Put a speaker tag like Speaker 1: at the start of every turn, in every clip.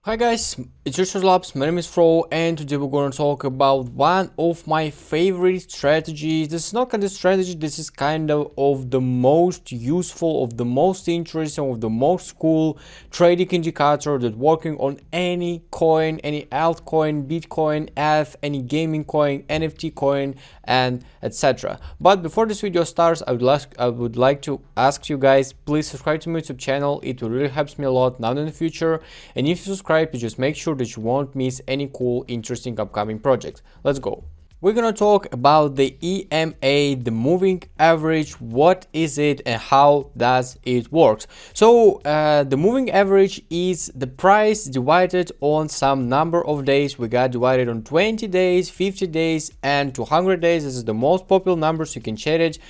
Speaker 1: Hi guys, it's Richard Labs, my name is Fro, and today we're going to talk about one of my favorite strategies. This is not kind of strategy, this is kind of the most useful, of the most interesting, of the most cool trading indicator that working on any coin, any altcoin, Bitcoin, ETH, any gaming coin, NFT coin, and etc. But before this video starts, I would like to ask you guys, please subscribe to my YouTube channel. It will really helps me a lot now and in the future. And if you subscribe, just make sure that you won't miss any cool, interesting upcoming projects. Let's go. We're gonna talk about the EMA, the moving average, what is it and how does it work. So the moving average is the price divided on some number of days. We got divided on 20 days, 50 days and 200 days. This is the most popular numbers. You can change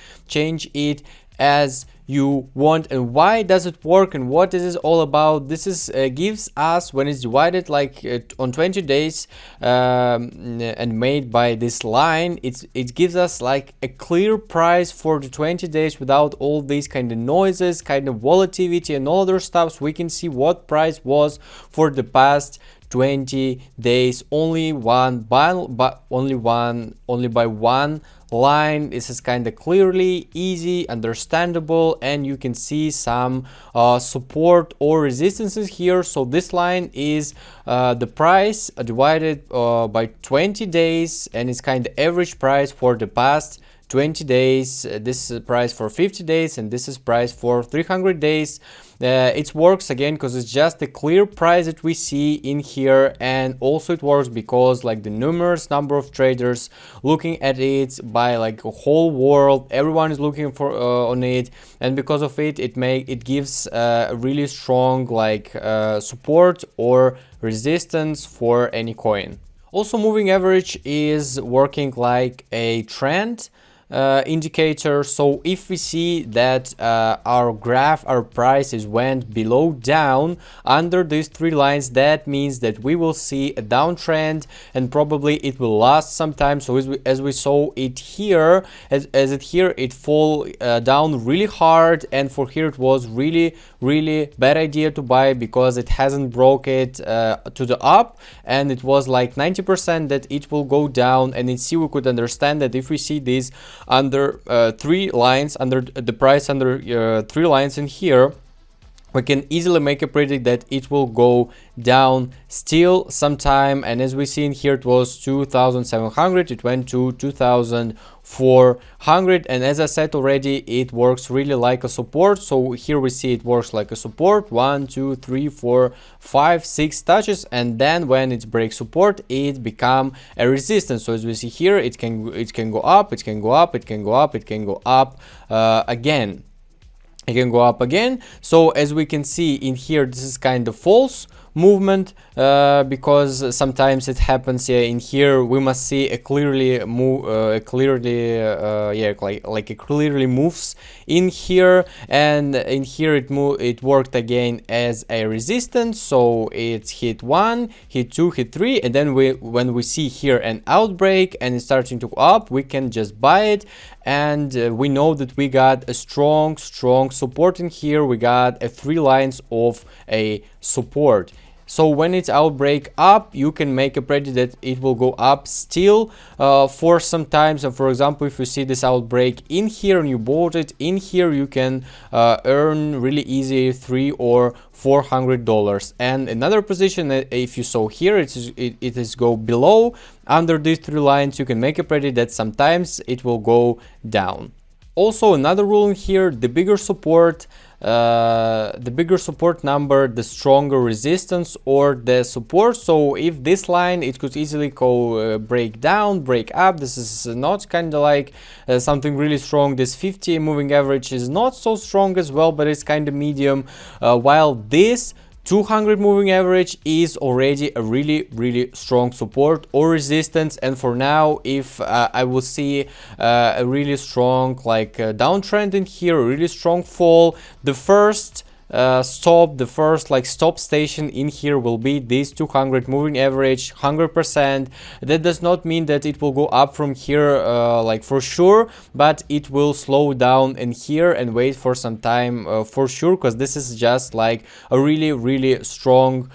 Speaker 1: it as you want. And why does it work and what is this all about? This is gives us, when it's divided like on 20 days and made by this line, it gives us like a clear price for the 20 days without all these kind of noises, kind of volatility and all other stuff. So we can see what price was for the past 20 days only by one line. This is kind of clearly easy, understandable, and you can see some support or resistances here. So this line is the price divided by 20 days, and it's kind of average price for the past 20 days. This is price for 50 days and this is price for 300 days. It works again because it's just a clear price that we see in here, and also it works because like the numerous number of traders looking at it by like a whole world, everyone is looking for on it, and because of it it gives a really strong like support or resistance for any coin. Also, moving average is working like a trend indicator. So if we see that our graph, our prices went below down under these three lines, that means that we will see a downtrend and probably it will last some time. So as we saw it here, it fall down really hard, and for here it was really bad idea to buy because it hasn't broke it to the up, and it was like 90% that it will go down. And see, we could understand that if we see this under three lines, under the price under three lines in here, we can easily make a predict that it will go down still sometime. And as we see in here, it was 2,700, it went to 2,400, and as I said already, it works really like a support. So here we see it works like a support, 1 2 3 4 5 6 touches, and then when it breaks support, it become a resistance. So as we see here, it can go up, it can go up, it can go up, it can go up again. It can go up again. So as we can see in here, this is kind of false movement because sometimes it happens. In here we must see a clearly move, it clearly moves in here, and in here it worked again as a resistance. So it hit 1, hit 2, hit 3, and then when we see here an outbreak and it's starting to go up, we can just buy it, and we know that we got a strong support in here. We got 3 lines of a support. So when it's outbreak up, you can make a predict that it will go up still for some time. So for example, if you see this outbreak in here and you bought it in here, you can earn really easy $300 or $400. And another position, if you saw here, it is go below under these 3 lines, you can make a predict that sometimes it will go down. Also, another rule in here, the bigger support number, the stronger resistance or the support. So if this line, it could easily go break down, break up. This is not kind of like something really strong. This 50 moving average is not so strong as well, but it's kind of medium, while this 200 moving average is already a really strong support or resistance. And for now, if I will see a really strong like downtrend in here, a really strong fall, the first stop, the first like stop station in here will be this 200 moving average 100%. That does not mean that it will go up from here like for sure, but it will slow down in here and wait for some time for sure, because this is just like a really strong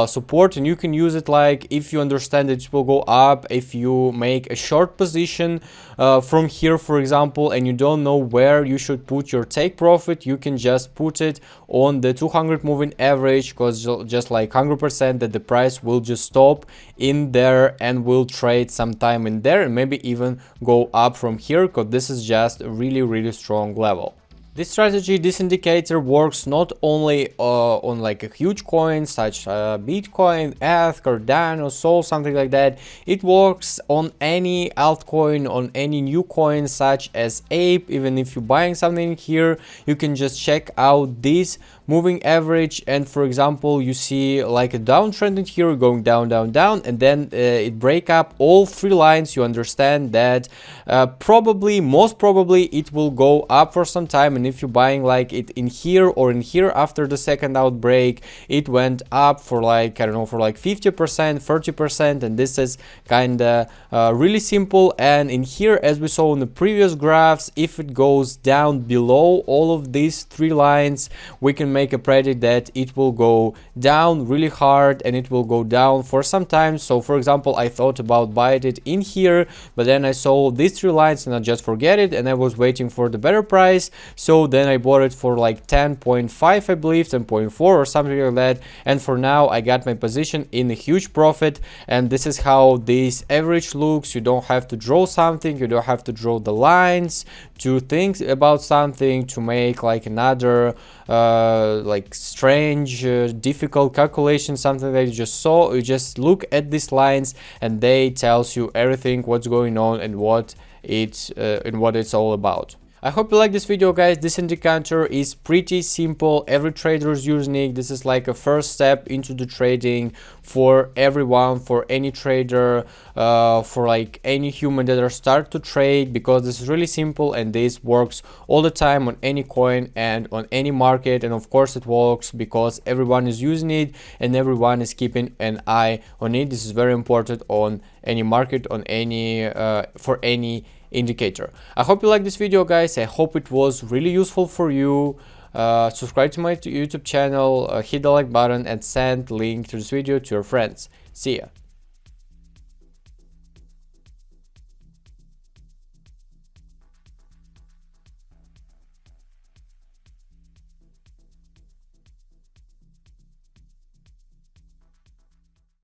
Speaker 1: support, and you can use it like if you understand that it will go up. If you make a short position from here, for example, and you don't know where you should put your take profit, you can just put it on the 200 moving average, because just like 100% that the price will just stop in there and will trade some time in there and maybe even go up from here, because this is just a really strong level. This strategy, this indicator works not only on like a huge coin such Bitcoin, ETH, Cardano, Sol, something like that. It works on any altcoin, on any new coin such as Ape. Even if you're buying something here, you can just check out this moving average, and for example you see like a downtrend in here going down, and then it break up all three lines. You understand that most probably it will go up for some time, and if you're buying like it in here or in here after the second outbreak, it went up for like, I don't know, for like 50%, 30%, and this is kind of really simple. And in here, as we saw in the previous graphs, if it goes down below all of these three lines, we can make a predict that it will go down really hard, and it will go down for some time. So for example, I thought about buying it in here, but then I saw these three lines and I just forget it, and I was waiting for the better price. So then I bought it for like 10.5, I believe 10.4 or something like that, and for now I got my position in a huge profit. And this is how this average looks. You don't have to draw something, you don't have to draw the lines to think about something, to make like another like strange difficult calculation, something that you just saw. You just look at these lines and they tells you everything what's going on and what it's all about. I hope you like this video, guys. This indicator is pretty simple. Every trader is using it. This is like a first step into the trading for everyone, for any trader, for like any human that are start to trade, because this is really simple and this works all the time on any coin and on any market. And of course it works because everyone is using it and everyone is keeping an eye on it. This is very important on any market, on any for any indicator. I hope you like this video, guys. I hope it was really useful for you. Subscribe to my YouTube channel, hit the like button, and send link to this video to your friends. See ya.